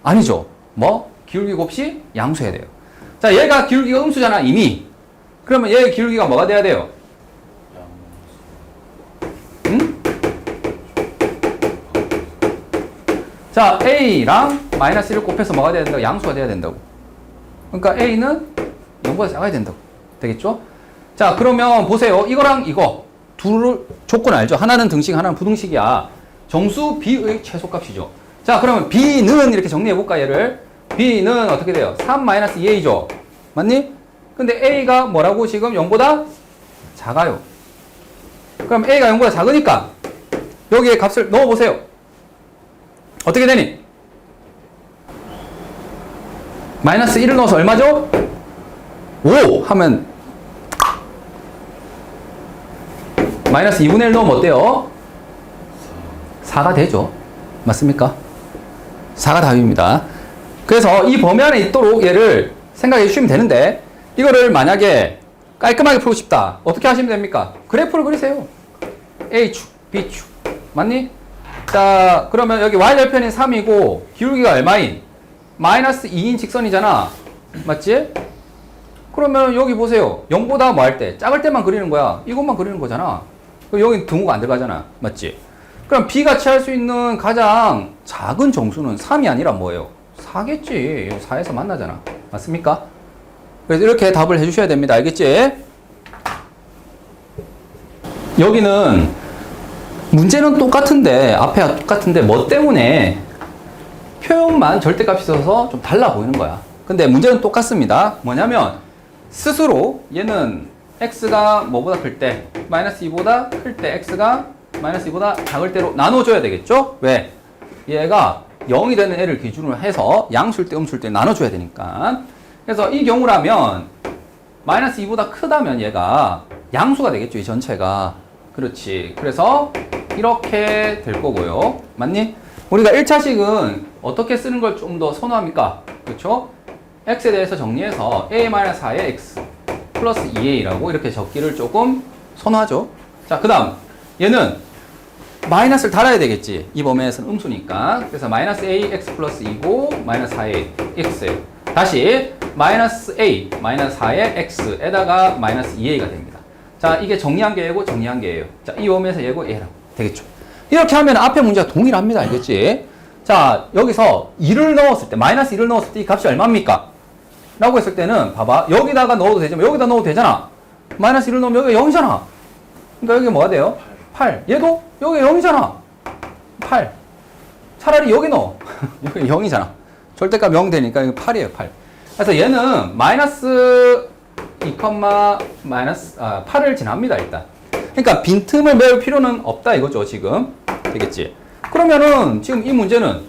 아니죠. 뭐? 기울기 곱이 양수해야 돼요. 자, 얘가 기울기가 음수잖아 이미. 그러면 얘의 기울기가 뭐가 돼야 돼요? 응? 자, A랑 마이너스 1을 곱해서 뭐가 돼야 된다고? 양수가 돼야 된다고. 그러니까 A는 0보다 작아야 된다고. 되겠죠? 자, 그러면 보세요. 이거랑 이거. 둘 조건 알죠? 하나는 등식, 하나는 부등식이야. 정수 B의 최소값이죠. 자, 그러면 B는 이렇게 정리해볼까, 얘를? B는 어떻게 돼요? 3-2A죠. 맞니? 근데 A가 뭐라고 지금 0보다 작아요. 그럼 A가 0보다 작으니까 여기에 값을 넣어보세요. 어떻게 되니? 마이너스 1을 넣어서 얼마죠? 5 하면 마이너스 2분의 1 넣으면 어때요? 4가 되죠. 맞습니까? 4가 답입니다. 그래서 이 범위 안에 있도록 얘를 생각해 주시면 되는데 이거를 만약에 깔끔하게 풀고 싶다. 어떻게 하시면 됩니까? 그래프를 그리세요. A축, B축. 맞니? 자, 그러면 여기 Y절편이 3이고 기울기가 얼마인? 마이너스 2인 직선이잖아. 맞지? 그러면 여기 보세요. 0보다 뭐 할 때? 작을 때만 그리는 거야. 이것만 그리는 거잖아. 여기 등호가 안 들어가잖아. 맞지? 그럼 B가 취할 수 있는 가장 작은 정수는 3이 아니라 뭐예요? 4겠지. 4에서 만나잖아. 맞습니까? 그래서 이렇게 답을 해주셔야 됩니다. 알겠지? 여기는 문제는 똑같은데, 앞에가 똑같은데 뭐 때문에 표현만 절대값이 있어서 좀 달라 보이는 거야. 근데 문제는 똑같습니다. 뭐냐면 스스로 얘는 x가 뭐보다 클 때, 마이너스 2보다 클 때 x가 마이너스 2보다 작을 때로 나눠줘야 되겠죠? 왜? 얘가 0이 되는 애를 기준으로 해서 양수일 때 음수일 때 나눠줘야 되니까. 그래서 이 경우라면 마이너스 2보다 크다면 얘가 양수가 되겠죠, 이 전체가. 그렇지. 그래서 이렇게 될 거고요. 맞니? 우리가 1차식은 어떻게 쓰는 걸 좀 더 선호합니까? 그렇죠? x에 대해서 정리해서 a-4의 x 플러스 2a라고 이렇게 적기를 조금 선호하죠. 자, 그 다음 얘는 마이너스를 달아야 되겠지. 이 범위에서는 음수니까. 그래서 마이너스 a x 플러스 2고 마이너스 4a x. 다시 마이너스 a 마이너스 4의 x에다가 마이너스 2a가 됩니다. 자, 이게 정리한 게 얘고 정리한 게 얘예요. 자, 이 범위에서 얘고 얘라고 되겠죠. 이렇게 하면 앞에 문제가 동일합니다. 알겠지? 자, 여기서 2를 넣었을 때, 마이너스 2를 넣었을 때 이 값이 얼마입니까? 라고 했을 때는, 봐봐. 여기다가 넣어도 되지만, 여기다 넣어도 되잖아. 마이너스 1을 넣으면 여기가 0이잖아. 그러니까 여기 뭐가 돼요? 8. 얘도 여기가 0이잖아. 8. 차라리 여기 넣어. 여기 0이잖아. 절대값 0 되니까 이거 8이에요, 8. 그래서 얘는 마이너스 2, 마이너스 8을 지납니다, 일단. 그러니까 빈틈을 메울 필요는 없다 이거죠, 지금. 되겠지? 그러면은 지금 이 문제는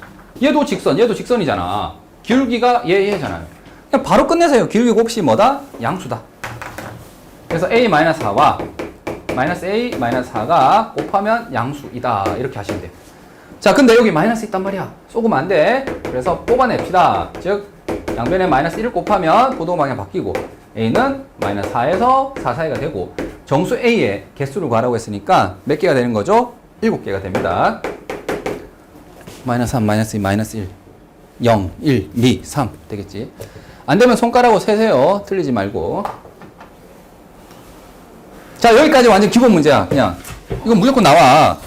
얘도 직선, 얘도 직선이잖아. 기울기가 얘잖아요. 그냥 바로 끝내세요. 기울기 곱이 뭐다? 양수다. 그래서 a-4와 마이너스 a-4가 곱하면 양수이다. 이렇게 하시면 돼요. 자, 근데 여기 마이너스 있단 말이야. 쏘으면 안 돼. 그래서 뽑아냅시다. 즉, 양변에 마이너스 1을 곱하면 보동 방향 바뀌고 a는 마이너스 4에서 4 사이가 되고 정수 a의 개수를 구하라고 했으니까 몇 개가 되는 거죠? 7개가 됩니다. 마이너스 3, 마이너스 2, 마이너스 1, 0, 1, 2, 3 되겠지? 안 되면 손가락으로 세세요. 틀리지 말고. 자, 여기까지 완전 기본 문제야. 그냥 이건 무조건 나와.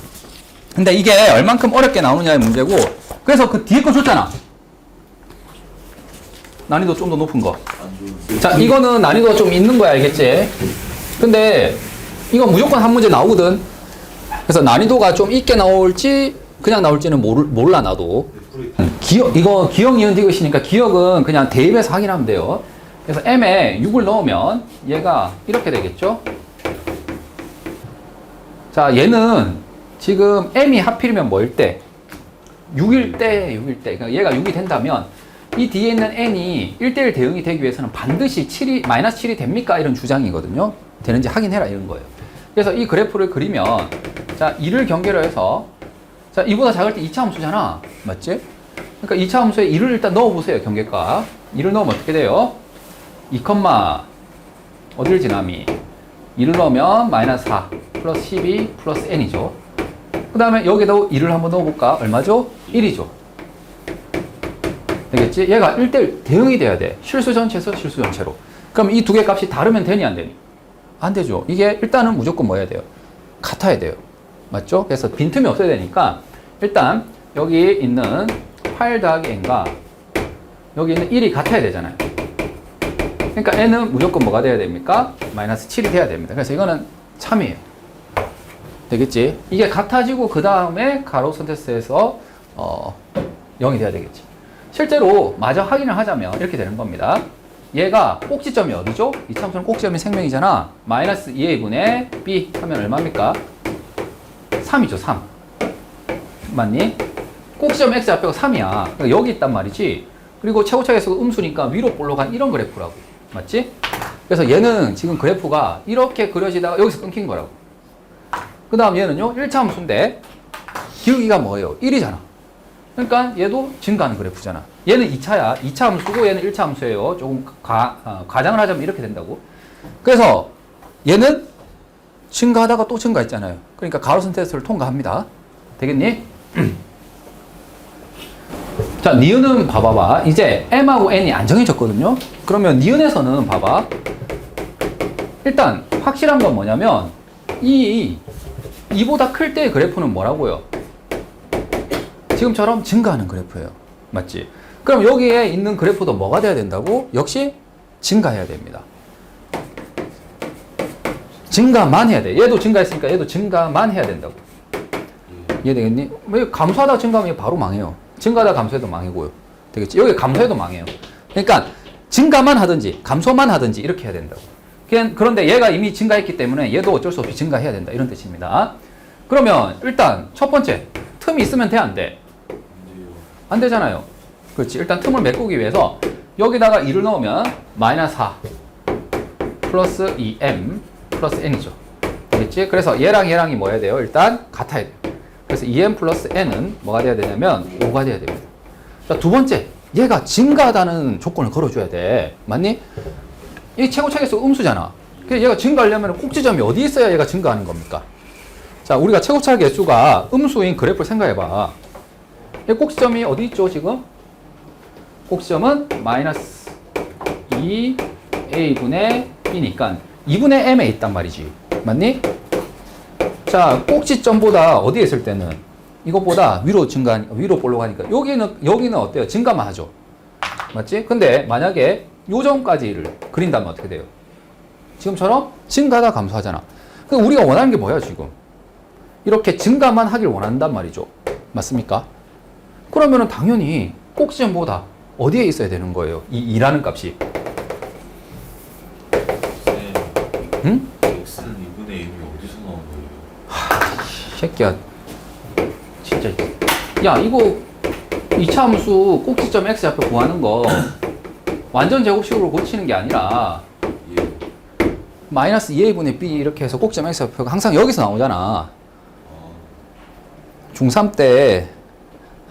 근데 이게 얼만큼 어렵게 나오느냐의 문제고, 그래서 그 뒤에 거 줬잖아. 난이도 좀 더 높은 거. 자, 이거는 난이도가 좀 있는 거야, 알겠지? 근데 이건 무조건 한 문제 나오거든. 그래서 난이도가 좀 있게 나올지 그냥 나올지는 몰라 나도. 이거 기억, 니은, 디귿이니까 기억은 그냥 대입해서 확인하면 돼요. 그래서 m에 6을 넣으면 얘가 이렇게 되겠죠? 자, 얘는 지금 m이 하필이면 뭐일 때? 6일 때. 그러니까 얘가 6이 된다면 이 뒤에 있는 n이 1대1 대응이 되기 위해서는 반드시 7이, 마이너스 7이 됩니까? 이런 주장이거든요. 되는지 확인해라 이런 거예요. 그래서 이 그래프를 그리면 자, 2를 경계로 해서 자, 2보다 작을 때 2차 함수잖아. 맞지? 그러니까 2차 함수에 2를 일단 넣어보세요. 경계값. 2를 넣으면 어떻게 돼요? 2, 어디를 지나미? 2를 넣으면 마이너스 4 플러스 12 플러스 n이죠. 그 다음에 여기도 2를 한번 넣어볼까? 얼마죠? 1이죠. 되겠지? 얘가 1대1 대응이 돼야 돼. 실수 전체에서 실수 전체로. 그럼 이 두 개 값이 다르면 되니 안 되니? 안 되죠. 이게 일단은 무조건 뭐 해야 돼요? 같아야 돼요. 맞죠? 그래서 빈틈이 없어야 되니까 일단 여기 있는 8 더하기 n과 여기 있는 1이 같아야 되잖아요. 그러니까 n은 무조건 뭐가 돼야 됩니까? 마이너스 7이 돼야 됩니다. 그래서 이거는 참이에요. 되겠지? 이게 같아지고 그 다음에 가로선 테스트에서 0이 돼야 되겠지. 실제로 마저 확인을 하자면 이렇게 되는 겁니다. 얘가 꼭지점이 어디죠? 이 참수는 꼭지점이 생명이잖아. 마이너스 2a분의 b 하면 얼마입니까? 3이죠, 3. 맞니? 꼭지점 x 앞에가 3이야. 그러니까 여기 있단 말이지. 그리고 최고차계수가 음수니까 위로 볼록한 이런 그래프라고. 맞지? 그래서 얘는 지금 그래프가 이렇게 그려지다가 여기서 끊긴 거라고. 그 다음 얘는요, 1차 함수인데 기울기가 뭐예요? 1이잖아. 그러니까 얘도 증가하는 그래프잖아. 얘는 2차야. 2차 함수고 얘는 1차 함수예요. 조금 과장을 하자면 이렇게 된다고. 그래서 얘는 증가하다가 또 증가했잖아요. 그러니까 가로선 테스트를 통과합니다. 되겠니? 자, 니은은 봐봐봐. 이제 m하고 n이 안 정해졌거든요. 그러면 니은에서는 봐봐. 일단 확실한 건 뭐냐면 이보다 클 때의 그래프는 뭐라고요? 지금처럼 증가하는 그래프예요. 맞지? 그럼 여기에 있는 그래프도 뭐가 돼야 된다고? 역시 증가해야 됩니다. 증가만 해야 돼. 얘도 증가했으니까 얘도 증가만 해야 된다고. 이해되겠니? 왜 감소하다 증가하면 바로 망해요. 증가하다 감소해도 망이고요. 되겠지? 여기 감소해도 망해요. 그러니까 증가만 하든지 감소만 하든지 이렇게 해야 된다고. 그런데 얘가 이미 증가했기 때문에 얘도 어쩔 수 없이 증가해야 된다. 이런 뜻입니다. 그러면 일단 첫 번째 틈이 있으면 돼? 안 돼? 안 되잖아요. 그렇지. 일단 틈을 메꾸기 위해서 여기다가 2를 넣으면 마이너스 4 플러스 2m 플러스 n이죠. 알겠지? 그래서 얘랑이 뭐 해야 돼요? 일단 같아야 돼요. 그래서 2m 플러스 n은 뭐가 돼야 되냐면 5가 돼야 됩니다. 자, 두 번째, 얘가 증가하다는 조건을 걸어줘야 돼. 맞니? 이 최고차계수 음수잖아. 그래서 얘가 증가하려면 꼭지점이 어디 있어야 얘가 증가하는 겁니까? 자, 우리가 최고차계수가 음수인 그래프를 생각해봐. 이 꼭지점이 어디 있죠, 지금? 꼭지점은 마이너스 2a분의 b니까 2분의 m에 있단 말이지. 맞니? 자, 꼭지점보다 어디에 있을 때는 이것보다 위로 볼록 하니까 여기는 어때요? 증가만 하죠. 맞지? 근데 만약에 요 점까지를 그린다면 어떻게 돼요? 지금처럼 증가하다 감소하잖아. 그럼 우리가 원하는 게 뭐야, 지금? 이렇게 증가만 하길 원한단 말이죠. 맞습니까? 그러면은 당연히 꼭지점보다 어디에 있어야 되는 거예요? 이 2라는 값이. 응? x는 2분의 1이 어디서 나온 거예요? 새끼야. 진짜. 야, 이거 2차 함수 꼭지점 x좌표 구하는 거 완전 제곱식으로 고치는 게 아니라 예. 마이너스 2a분의 b 이렇게 해서 꼭지점 x좌표가 항상 여기서 나오잖아. 중3 때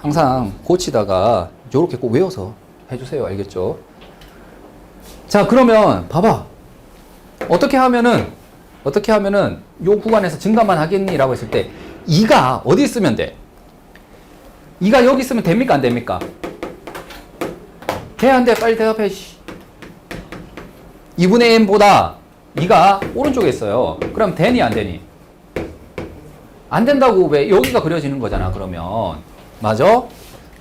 항상 고치다가 요렇게 꼭 외워서 해주세요. 알겠죠? 자, 그러면 봐봐. 어떻게 하면은 요 구간에서 증가만 하겠니? 라고 했을 때 2가 어디 있으면 돼? 2가 여기 있으면 됩니까? 안 됩니까? 돼? 안 돼? 빨리 대답해. 2분의 n보다 2가 오른쪽에 있어요. 그럼 되니? 안 되니? 안 된다고. 왜? 여기가 그려지는 거잖아. 그러면 맞아?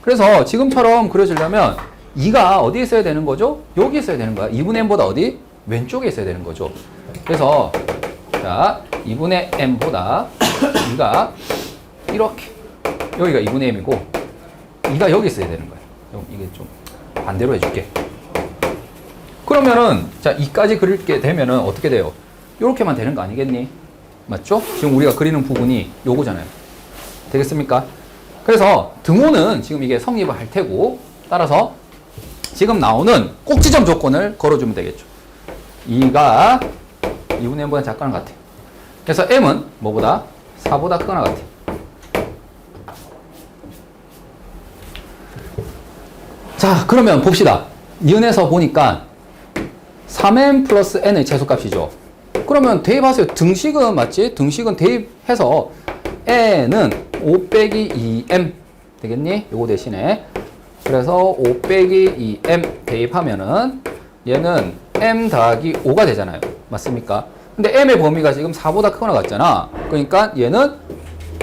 그래서 지금처럼 그려지려면 2가 어디에 있어야 되는 거죠? 여기 있어야 되는 거야. 2분의 n보다 어디? 왼쪽에 있어야 되는 거죠. 그래서 자, 2분의 n보다 2가 이렇게 여기가 2분의 m이고 2가 여기 있어야 되는 거야. 이게 좀 반대로 해줄게. 그러면은 자, 2까지 그리게 되면은 어떻게 돼요? 이렇게만 되는 거 아니겠니? 맞죠? 지금 우리가 그리는 부분이 요거잖아요. 되겠습니까? 그래서 등호는 지금 이게 성립을 할 테고 따라서 지금 나오는 꼭지점 조건을 걸어주면 되겠죠. 2가 2분의 n보다 작거나 같아. 그래서 m은 뭐보다? 4보다 크거나 같아. 자, 그러면 봅시다. 니은에서 보니까 3m 플러스 n의 최소값이죠. 그러면 대입하세요. 등식은 맞지? 등식은 대입해서 n은 5 빼기 2m 되겠니? 요거 대신에 그래서 5 빼기 2m 대입하면은 얘는 m 더하기 5가 되잖아요. 맞습니까? 근데 m의 범위가 지금 4보다 크거나 같잖아. 그러니까 얘는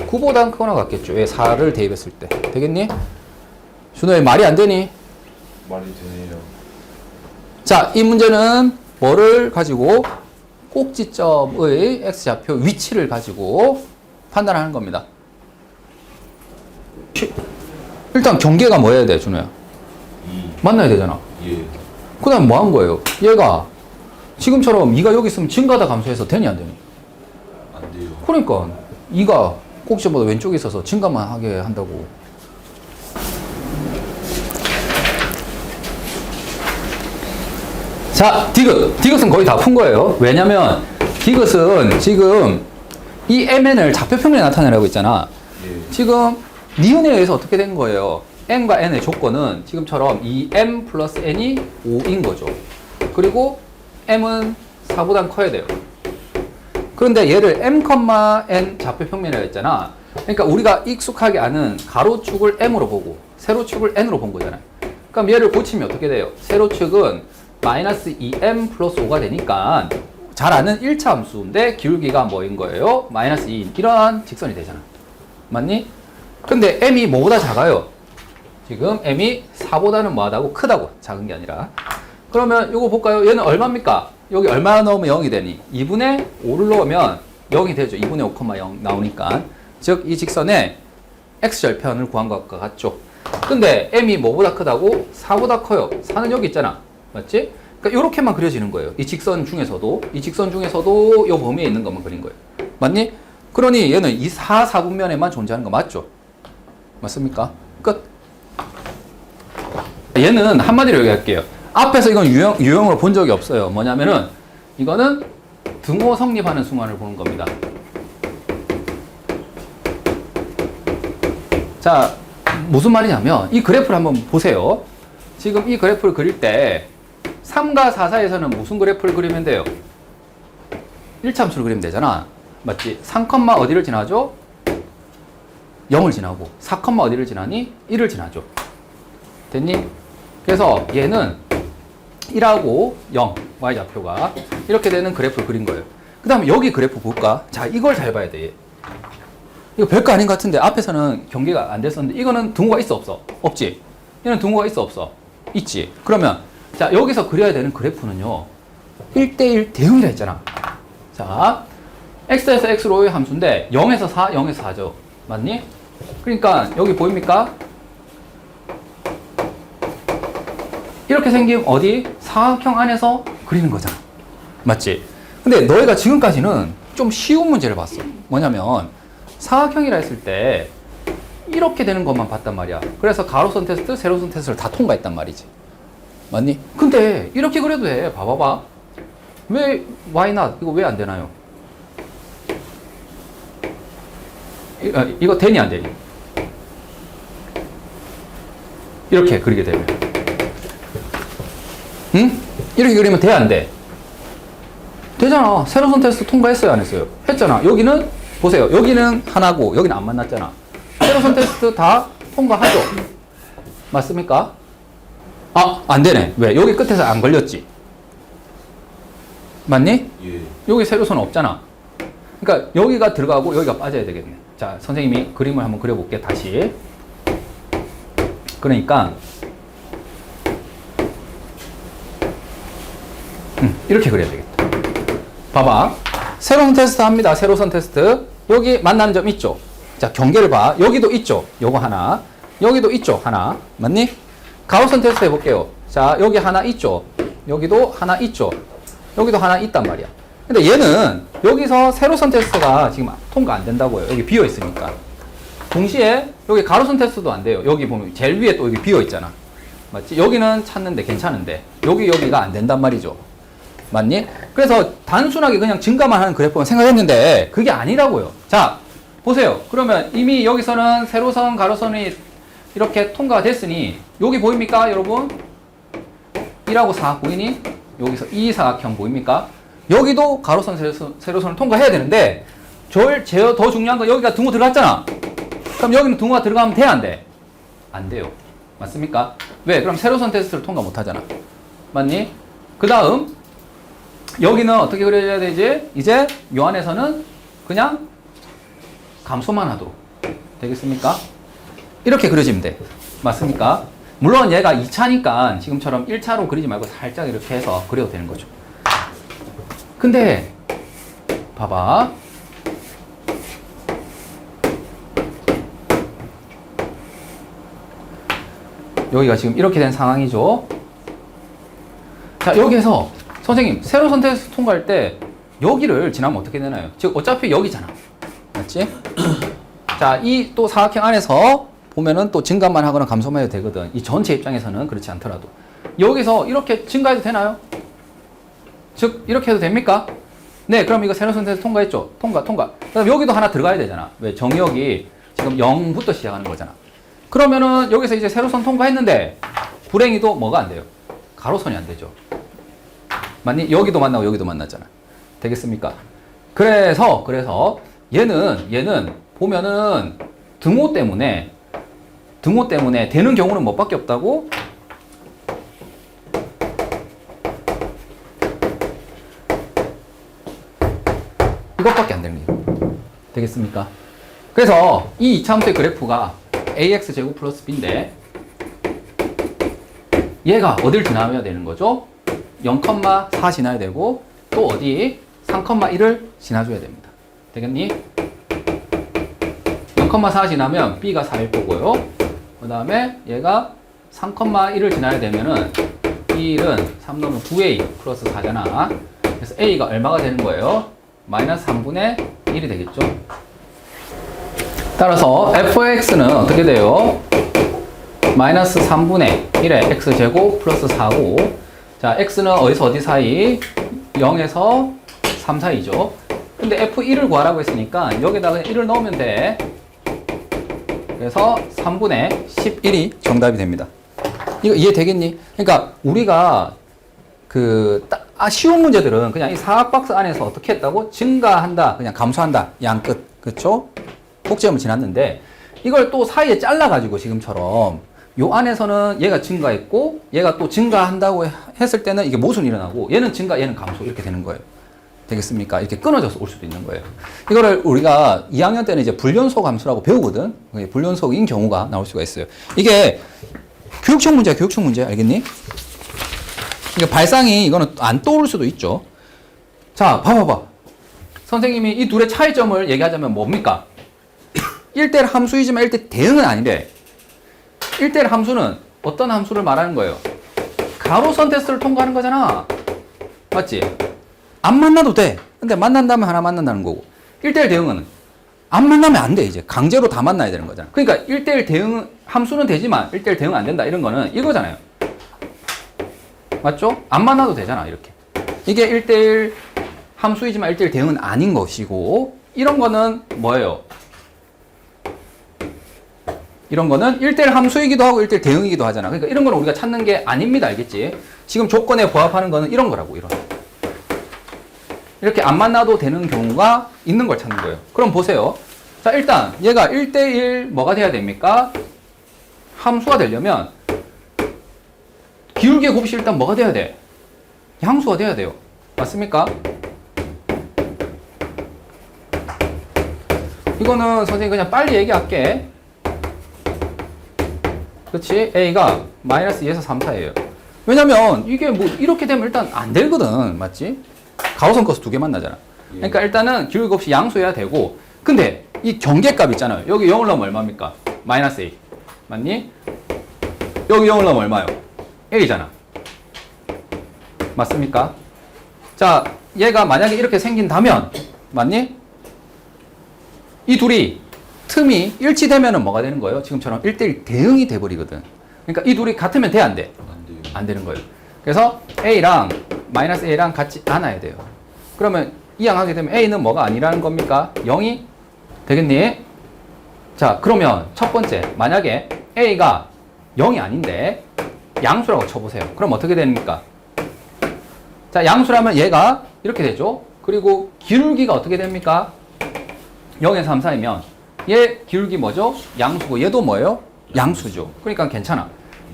9보다 크거나 같겠죠. 얘 4를 대입했을 때. 되겠니? 준호야, 말이 안 되니? 말이 되네요. 자, 이 문제는 뭐를 가지고? 꼭지점의 x좌표 위치를 가지고 판단하는 겁니다. 일단 경계가 뭐 해야 돼, 준호야? 2. 만나야 되잖아. 예. 그 다음 뭐 한 거예요? 얘가 지금처럼 2가 여기 있으면 증가하다 감소해서 되니 안 되니? 안 돼요. 그러니까 2가 꼭지점보다 왼쪽에 있어서 증가만 하게 한다고. 자, 디귿은 거의 다 푼 거예요. 왜냐면 디귿은 지금 이 mn을 좌표평면에 나타내라고 했잖아. 예. 지금 니은에 의해서 어떻게 된 거예요? n과 n의 조건은 지금처럼 이 m 플러스 n이 5인 거죠. 그리고 m은 4보다 커야 돼요. 그런데 얘를 m, n 좌표평면이라고 했잖아. 그러니까 우리가 익숙하게 아는 가로축을 m으로 보고 세로축을 n으로 본 거잖아요. 그럼 얘를 고치면 어떻게 돼요? 세로축은 마이너스 2m 플러스 5가 되니까 잘 아는 1차 함수인데 기울기가 뭐인 거예요? 마이너스 2인 이런 직선이 되잖아. 맞니? 근데 m이 뭐보다 작아요? 지금 m이 4보다는 뭐하다고? 크다고. 작은 게 아니라. 그러면 이거 볼까요? 얘는 얼마입니까? 여기 얼마 넣으면 0이 되니? 2분의 5를 넣으면 0이 되죠. 2분의 5,0 나오니까. 즉, 이 직선의 x절편을 구한 것과 같죠. 근데 m이 뭐보다 크다고? 4보다 커요. 4는 여기 있잖아. 맞지? 그러니까 이렇게만 그려지는 거예요. 이 직선 중에서도 이 범위에 있는 것만 그린 거예요. 맞니? 그러니 얘는 이 4분면에만 존재하는 거 맞죠? 맞습니까? 끝. 얘는 한마디로 얘기할게요. 앞에서 이건 유형으로 본 적이 없어요. 뭐냐면은 이거는 등호 성립하는 수만을 보는 겁니다. 자, 무슨 말이냐면 이 그래프를 한번 보세요. 지금 이 그래프를 그릴 때 3과 4 사이에서는 무슨 그래프를 그리면 돼요? 1참수를 그리면 되잖아. 맞지? 3, 어디를 지나죠? 0을 지나고 4, 어디를 지나니? 1을 지나죠. 됐니? 그래서 얘는 1하고 0, y좌표가 이렇게 되는 그래프를 그린 거예요. 그 다음에 여기 그래프 볼까? 자, 이걸 잘 봐야 돼. 이거 별거 아닌 것 같은데 앞에서는 경계가 안 됐었는데 이거는 등호가 있어 없어? 없지? 얘는 등호가 있어 없어? 있지? 그러면 자, 여기서 그려야 되는 그래프는요 1대1 대응이라 했잖아. 자, x에서 x로의 함수인데 0에서 4, 0에서 4죠. 맞니? 그러니까 여기 보입니까? 이렇게 생긴 어디? 사각형 안에서 그리는 거잖아. 맞지? 근데 너희가 지금까지는 좀 쉬운 문제를 봤어. 뭐냐면 사각형이라 했을 때 이렇게 되는 것만 봤단 말이야. 그래서 가로선 테스트, 세로선 테스트를 다 통과했단 말이지. 맞니? 근데 이렇게 그려도 돼. 봐봐봐. 왜 why not? 이거 왜 안 되나요? 이거 되니 안 되니? 이렇게 그리게 되면 응? 이렇게 그리면 돼 안 돼? 되잖아. 세로선 테스트 통과했어요 안 했어요? 했잖아. 여기는 보세요. 여기는 하나고 여기는 안 만났잖아. 세로선 테스트 다 통과하죠? 맞습니까? 아, 안 되네. 왜? 여기 끝에서 안 걸렸지? 맞니? 예. 여기 세로선 없잖아. 그러니까 여기가 들어가고 여기가 빠져야 되겠네. 자, 선생님이 그림을 한번 그려볼게. 다시. 그러니까 이렇게 그려야 되겠다. 봐봐. 세로선 테스트 합니다. 세로선 테스트. 여기 만나는 점 있죠? 자, 경계를 봐. 여기도 있죠? 요거 하나. 여기도 있죠? 하나. 맞니? 가로선 테스트 해볼게요. 자, 여기 하나 있죠? 여기도 하나 있죠? 여기도 하나 있단 말이야. 근데 얘는 여기서 세로선 테스트가 지금 통과 안 된다고요. 여기 비어 있으니까. 동시에 여기 가로선 테스트도 안 돼요. 여기 보면 제일 위에 또 여기 비어 있잖아. 맞지? 여기는 찾는데 괜찮은데 여기가 안 된단 말이죠. 맞니? 그래서 단순하게 그냥 증가만 하는 그래프만 생각했는데 그게 아니라고요. 자, 보세요. 그러면 이미 여기서는 세로선, 가로선이 이렇게 통과가 됐으니 여기 보입니까, 여러분? 1하고 4 보이니? 여기서 이 사각형 보입니까? 여기도 가로선, 세로선을 통과해야 되는데 더 중요한 건 여기가 등호 들어갔잖아. 그럼 여기는 등호가 들어가면 돼, 안 돼? 안 돼요. 맞습니까? 왜? 그럼 세로선 테스트를 통과 못 하잖아. 맞니? 그 다음 여기는 어떻게 그려야 되지? 이제 요 안에서는 그냥 감소만 하도록 되겠습니까? 이렇게 그려지면 돼. 맞습니까? 물론 얘가 2차니까 지금처럼 1차로 그리지 말고 살짝 이렇게 해서 그려도 되는 거죠. 근데 봐봐. 여기가 지금 이렇게 된 상황이죠. 자, 여기에서 선생님, 세로선 테스트 통과할 때 여기를 지나면 어떻게 되나요? 즉, 어차피 여기잖아. 맞지? 자, 이 또 사각형 안에서 보면은 또 증가만 하거나 감소만 해도 되거든. 이 전체 입장에서는 그렇지 않더라도. 여기서 이렇게 증가해도 되나요? 즉, 이렇게 해도 됩니까? 네, 그럼 이거 세로선 테스트 통과했죠? 통과. 그다음 여기도 하나 들어가야 되잖아. 왜? 정역이 지금 0부터 시작하는 거잖아. 그러면은 여기서 이제 세로선 통과했는데 불행히도 뭐가 안 돼요? 가로선이 안 되죠. 맞니? 여기도 만나고 여기도 만났잖아. 되겠습니까? 그래서 얘는 보면은 등호 때문에 등호 때문에 되는 경우는 뭐밖에 없다고? 이것밖에 안 되는 거예요. 되겠습니까? 그래서 이 이차함수의 그래프가 ax제곱 플러스 b인데 얘가 어딜 지나야 되는 거죠? 0,4 지나야 되고 또 어디? 3,1을 지나줘야 됩니다. 되겠니? 0,4 지나면 b가 4일 거고요. 그 다음에 얘가 3,1을 지나야 되면은 b는 3 넣으면 9a 플러스 4잖아. 그래서 a가 얼마가 되는 거예요? 마이너스 3분의 1이 되겠죠. 따라서 fx는 어떻게 돼요? 마이너스 3분의 1의 x제곱 플러스 4고, 자, x는 어디서 어디 사이? 0에서 3 사이죠. 근데 f1을 구하라고 했으니까 여기다가 1을 넣으면 돼. 그래서 3분의 11이 정답이 됩니다. 이거 이해되겠니? 그러니까 우리가 쉬운 문제들은 그냥 이 사각박스 안에서 어떻게 했다고? 증가한다, 그냥 감소한다, 양끝. 그쵸? 꼭지점을 지났는데, 이걸 또 사이에 잘라가지고 지금처럼 요 안에서는 얘가 증가했고, 얘가 또 증가한다고 했을 때는 이게 모순이 일어나고, 얘는 증가, 얘는 감소, 이렇게 되는 거예요. 되겠습니까? 이렇게 끊어져서 올 수도 있는 거예요. 이거를 우리가 2학년 때는 이제 불연속 함수라고 배우거든? 불연속인 경우가 나올 수가 있어요. 이게 교육청 문제야, 교육청 문제. 알겠니? 이게 발상이 이거는 안 떠오를 수도 있죠. 자, 봐봐봐. 선생님이 이 둘의 차이점을 얘기하자면 뭡니까? 1대1 함수이지만 1대 대응은 아니래. 1대1 함수는 어떤 함수를 말하는 거예요? 가로선 테스트를 통과하는 거잖아. 맞지? 안 만나도 돼. 근데 만난다면 하나 만난다는 거고. 1대1 대응은 안 만나면 안 돼, 이제. 강제로 다 만나야 되는 거잖아. 그러니까 1대1 대응, 함수는 되지만 1대1 대응 안 된다. 이런 거는 이거잖아요. 맞죠? 안 만나도 되잖아, 이렇게. 이게 1대1 함수이지만 1대1 대응은 아닌 것이고, 이런 거는 뭐예요? 이런 거는 1대1 함수이기도 하고 1대1 대응이기도 하잖아. 그러니까 이런 거는 우리가 찾는 게 아닙니다. 알겠지? 지금 조건에 부합하는 거는 이런 거라고, 이런. 이렇게 안 만나도 되는 경우가 있는 걸 찾는 거예요. 그럼 보세요. 자, 일단 얘가 1대1 뭐가 돼야 됩니까? 함수가 되려면 기울기의 곱이 일단 뭐가 돼야 돼? 양수가 돼야 돼요. 맞습니까? 이거는 선생님 그냥 빨리 얘기할게. 그렇지? A가 마이너스 2에서 3 사이에요. 왜냐면 이게 뭐 이렇게 되면 일단 안 되거든. 맞지? 가로선 커서 두 개 만나잖아. 그러니까 일단은 기울기 없이 양수해야 되고, 근데 이 경계값 있잖아요. 여기 0을 넣으면 얼마입니까? 마이너스 A. 맞니? 여기 0을 넣으면 얼마요? A잖아. 맞습니까? 자, 얘가 만약에 이렇게 생긴다면, 맞니? 이 둘이 틈이 일치되면은 뭐가 되는 거예요? 지금처럼 1대1 대응이 돼버리거든. 그러니까 이 둘이 같으면 돼, 안 돼? 안 되는 거예요. 그래서 A랑 마이너스 A랑 같지 않아야 돼요. 그러면 이항하게 되면 A는 뭐가 아니라는 겁니까? 0이 되겠니? 자, 그러면 첫 번째, 만약에 A가 0이 아닌데 양수라고 쳐보세요. 그럼 어떻게 됩니까? 자, 양수라면 얘가 이렇게 되죠. 그리고 기울기가 어떻게 됩니까? 0에서 3 사이면 얘 기울기 뭐죠? 양수고 얘도 뭐예요? 양수죠. 그러니까 괜찮아.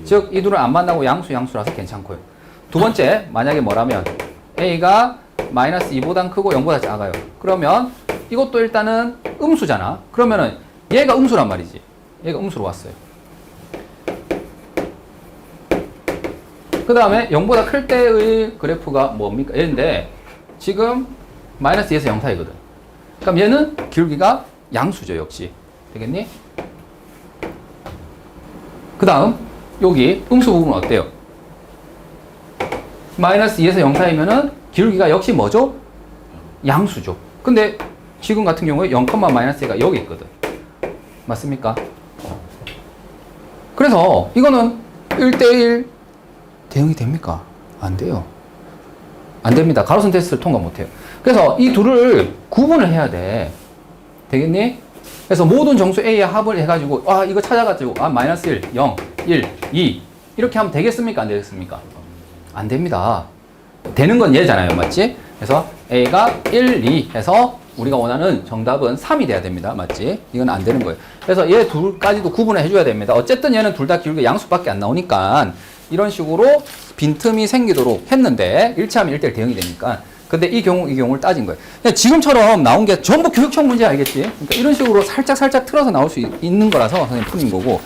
즉, 이 둘은 안 만나고 양수라서 괜찮고요. 두 번째, 만약에 뭐라면 A가 마이너스 2보단 크고 0보다 작아요. 그러면 이것도 일단은 음수잖아. 그러면은 얘가 음수란 말이지. 얘가 음수로 왔어요. 그 다음에 0보다 클 때의 그래프가 뭡니까? 얘인데 지금 마이너스 2에서 0 사이거든. 그럼 얘는 기울기가 양수죠, 역시. 되겠니? 그 다음 여기 음수 부분은 어때요? 마이너스 2에서 0 사이면은 기울기가 역시 뭐죠? 양수죠. 근데 지금 같은 경우에 0, 마이너스 1가 여기 있거든. 맞습니까? 그래서 이거는 1대1 대응이 됩니까? 안 돼요. 안 됩니다. 가로선 테스트를 통과 못 해요. 그래서 이 둘을 구분을 해야 돼. 되겠니? 그래서 모든 정수 A의 합을 해가지고, 이거 찾아가지고, 마이너스 1, 0, 1, 2. 이렇게 하면 되겠습니까? 안 되겠습니까? 안 됩니다. 되는 건 얘잖아요. 맞지? 그래서 A가 1, 2 해서 우리가 원하는 정답은 3이 돼야 됩니다. 맞지? 이건 안 되는 거예요. 그래서 얘 둘까지도 구분을 해줘야 됩니다. 어쨌든 얘는 둘 다 기울기 양수밖에 안 나오니까 이런 식으로 빈틈이 생기도록 했는데 일치하면 1대1 대응이 되니까. 근데 이 경우를 따진 거예요. 그냥 지금처럼 나온 게 전부 교육청 문제 알겠지? 그러니까 이런 식으로 살짝 틀어서 나올 수 있는 거라서 선생님 풀린 거고.